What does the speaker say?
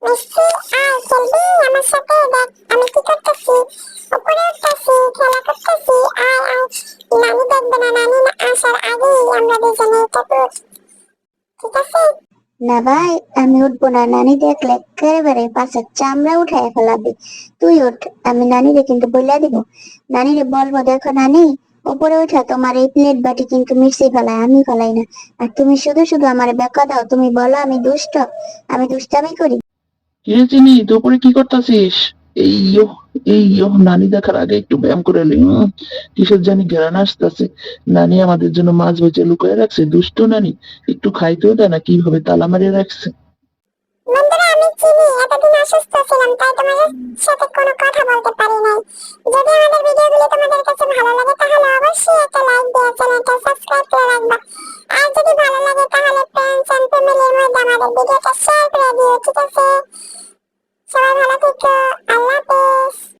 মিষ্টি, আয় খেলবি আমার সাথে? দেখ আমি কি করতেছি, উপরে উঠতেছি, খেলা করতেছি। আয় আয়, নানি দেখবে না, নানি না আসার আগেই আমরা দুজনে এটা করি, ঠিক আছে? না ভাই, আমি উঠবো না। নানি দেখলে একেবারে পাশের চামড়া উঠায় ফেলাবে। তুই ওঠ, আমি নানিরে কিন্তু বইলা দিব। নানিরে বলবো, দেখো নানি, উপরে উঠা তোমার এই প্লেট বাটি কিন্তু মিশিয়ে ফেলায়, আমি ফেলাই না। আর তুমি শুধু শুধু আমার বেকা দাও, তুমি বলো আমি দুষ্ট, আমি দুষ্টামি করি। কে চিনি দুপুরে কি করতেছিস? এই ইয়ো, এই ইয়ো, নানি দেখার আগে একটু ব্যায়াম করে নি। কিসের জানি ঘ্রাণ আসতেছে। নানি আমাদের জন্য মাছ ভেজে লুকিয়ে রাখছে, দুষ্ট নানি। একটু খাইতেও দেয় না, কিভাবে তালা মারিয়ে রাখছে। বন্ধুরা আমি চিনি, এতদিন অসুস্থ ছিলাম তাই তোমাদের সাথে কোনো কথা বলতে পারি নাই। যদি আমাদের ভিডিওগুলো তোমাদের কাছে ভালো লাগে তাহলে অবশ্যই একটা লাইক দিয়ে চ্যানেলটা সাবস্ক্রাইব করে রাখবা। আর যদি ভালো লাগে তাহলে ফ্রেন্ডস এন্ড ফ্যামিলির মধ্যে আমাদের ভিডিওটা শেয়ার করে দিও, ঠিক আছে?